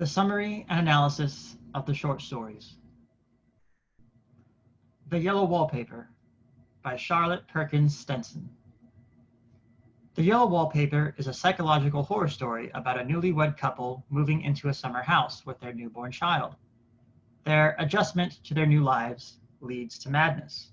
The summary and analysis of the short stories. The Yellow Wallpaper by Charlotte Perkins Stenson. The Yellow Wallpaper is a psychological horror story about a newlywed couple moving into a summer house with their newborn child. Their adjustment to their new lives leads to madness.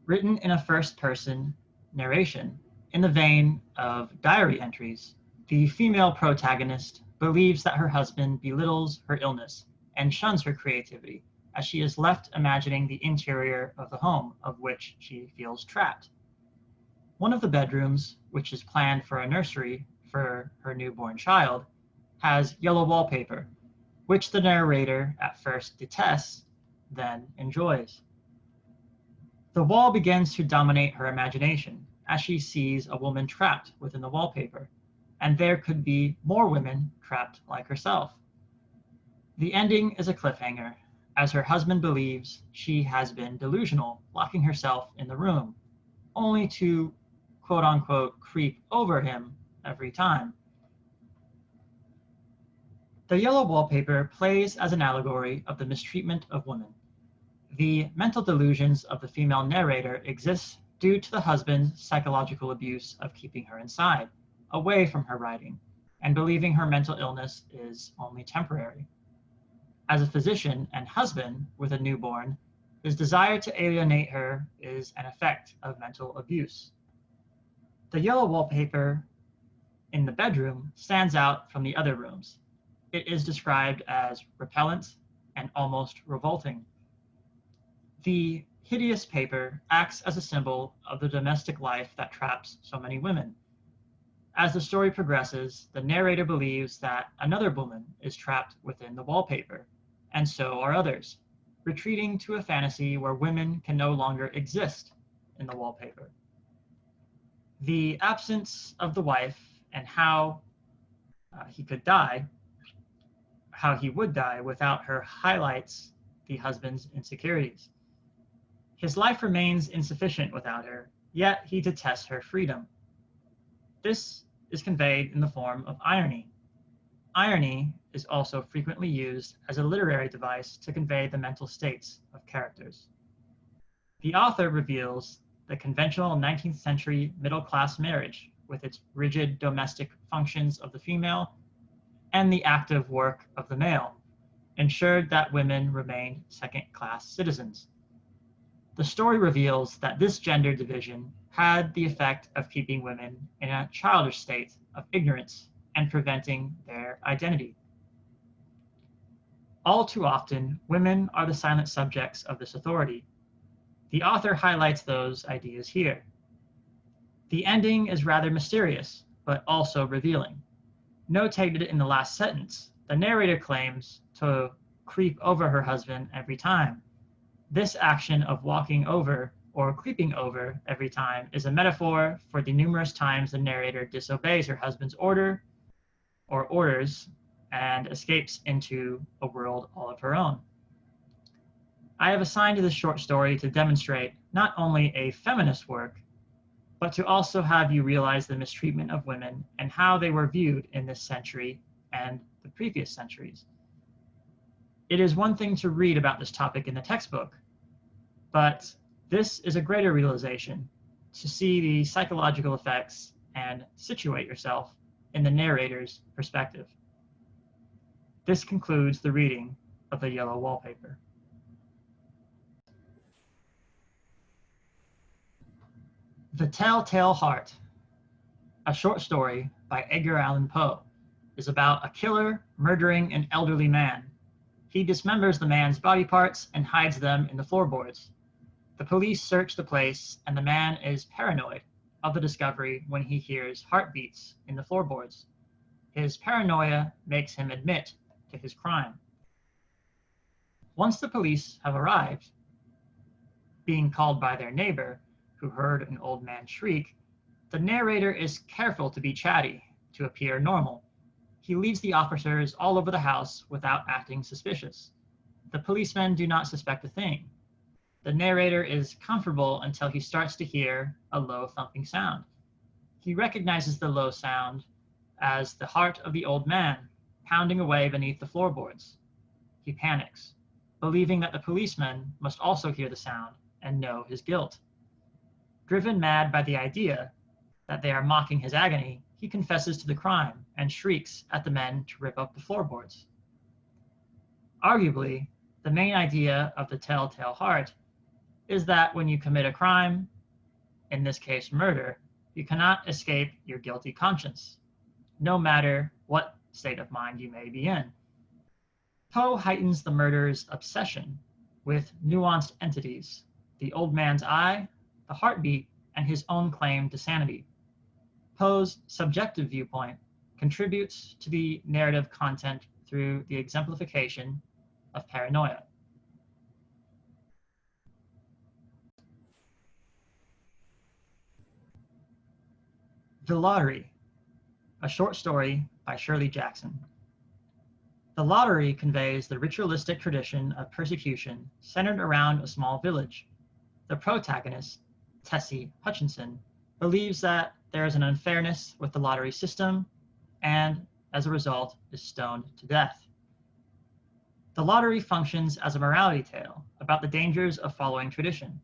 Written in a first-person narration, in the vein of diary entries, the female protagonist believes that her husband belittles her illness and shuns her creativity as she is left imagining the interior of the home of which she feels trapped. One of the bedrooms, which is planned for a nursery for her newborn child, has yellow wallpaper, which the narrator at first detests, then enjoys. The wall begins to dominate her imagination as she sees a woman trapped within the wallpaper, and there could be more women trapped like herself. The ending is a cliffhanger, as her husband believes she has been delusional, locking herself in the room, only to quote-unquote creep over him every time. The Yellow Wallpaper plays as an allegory of the mistreatment of women. The mental delusions of the female narrator exist due to the husband's psychological abuse of keeping her inside, away from her writing, and believing her mental illness is only temporary. As a physician and husband with a newborn, his desire to alienate her is an effect of mental abuse. The yellow wallpaper in the bedroom stands out from the other rooms. It is described as repellent and almost revolting. The hideous paper acts as a symbol of the domestic life that traps so many women. As the story progresses, the narrator believes that another woman is trapped within the wallpaper, and so are others, retreating to a fantasy where women can no longer exist in the wallpaper. The absence of the wife and how he would die without her highlights the husband's insecurities. His life remains insufficient without her, yet he detests her freedom. This is conveyed in the form of irony. Irony is also frequently used as a literary device to convey the mental states of characters. The author reveals the conventional 19th century middle-class marriage with its rigid domestic functions of the female and the active work of the male, ensured that women remained second-class citizens. The story reveals that this gender division had the effect of keeping women in a childish state of ignorance and preventing their identity. All too often, women are the silent subjects of this authority. The author highlights those ideas here. The ending is rather mysterious, but also revealing. Notated in the last sentence, the narrator claims to creep over her husband every time. This action of walking over or creeping over every time is a metaphor for the numerous times the narrator disobeys her husband's order or orders and escapes into a world all of her own. I have assigned this short story to demonstrate not only a feminist work, but to also have you realize the mistreatment of women and how they were viewed in this century and the previous centuries. It is one thing to read about this topic in the textbook, but this is a greater realization to see the psychological effects and situate yourself in the narrator's perspective. This concludes the reading of The Yellow Wallpaper. The Telltale Heart, a short story by Edgar Allan Poe, is about a killer murdering an elderly man. He dismembers the man's body parts and hides them in the floorboards. The police search the place, and the man is paranoid of the discovery when he hears heartbeats in the floorboards. His paranoia makes him admit to his crime. Once the police have arrived, being called by their neighbor, who heard an old man shriek, the narrator is careful to be chatty, to appear normal. He leads the officers all over the house without acting suspicious. The policemen do not suspect a thing. The narrator is comfortable until he starts to hear a low thumping sound. He recognizes the low sound as the heart of the old man, pounding away beneath the floorboards. He panics, believing that the policeman must also hear the sound and know his guilt. Driven mad by the idea that they are mocking his agony, he confesses to the crime and shrieks at the men to rip up the floorboards. Arguably, the main idea of the Telltale Heart is that when you commit a crime, in this case murder, you cannot escape your guilty conscience, no matter what state of mind you may be in. Poe heightens the murderer's obsession with nuanced entities, the old man's eye, the heartbeat, and his own claim to sanity. Poe's subjective viewpoint contributes to the narrative content through the exemplification of paranoia. The Lottery, a short story by Shirley Jackson. The lottery conveys the ritualistic tradition of persecution centered around a small village. The protagonist, Tessie Hutchinson, believes that there is an unfairness with the lottery system and, as a result, is stoned to death. The lottery functions as a morality tale about the dangers of following tradition.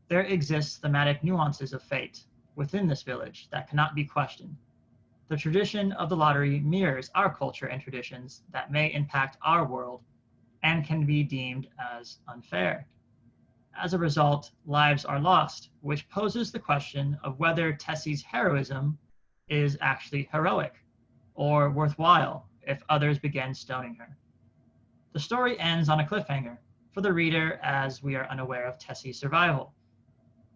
There exists thematic nuances of fate within this village that cannot be questioned. The tradition of the lottery mirrors our culture and traditions that may impact our world and can be deemed as unfair. As a result, lives are lost, which poses the question of whether Tessie's heroism is actually heroic or worthwhile if others begin stoning her. The story ends on a cliffhanger for the reader as we are unaware of Tessie's survival.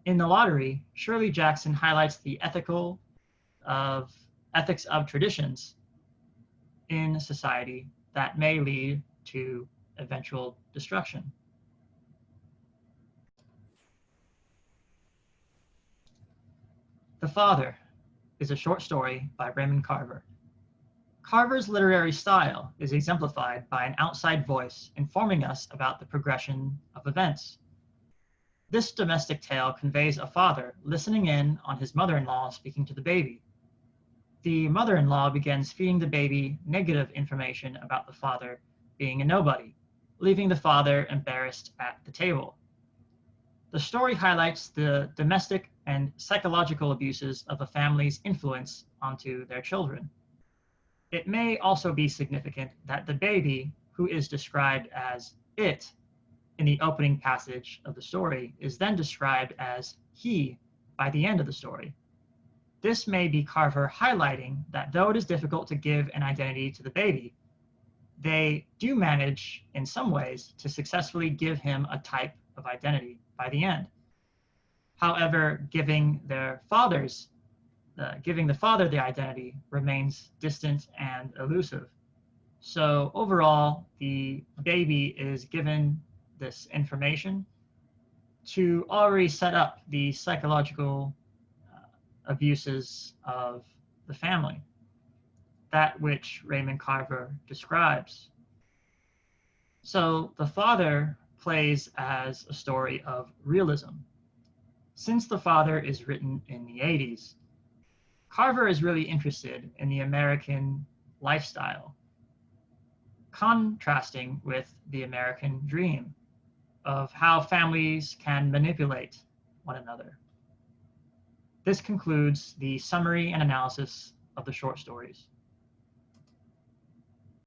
In The Lottery, Shirley Jackson highlights the ethics of traditions in society that may lead to eventual destruction. The Father is a short story by Raymond Carver. Carver's literary style is exemplified by an outside voice informing us about the progression of events. This domestic tale conveys a father listening in on his mother-in-law speaking to the baby. The mother-in-law begins feeding the baby negative information about the father being a nobody, leaving the father embarrassed at the table. The story highlights the domestic and psychological abuses of a family's influence onto their children. It may also be significant that the baby, who is described as it in the opening passage of the story, is then described as he by the end of the story. This may be Carver highlighting that though it is difficult to give an identity to the baby, they do manage in some ways to successfully give him a type of identity by the end. However, giving the father the identity remains distant and elusive. So overall, the baby is given this information to already set up the psychological abuses of the family, that which Raymond Carver describes. So the father plays as a story of realism. Since The Father is written in the 80s, Carver is really interested in the American lifestyle, contrasting with the American dream of how families can manipulate one another. This concludes the summary and analysis of the short stories.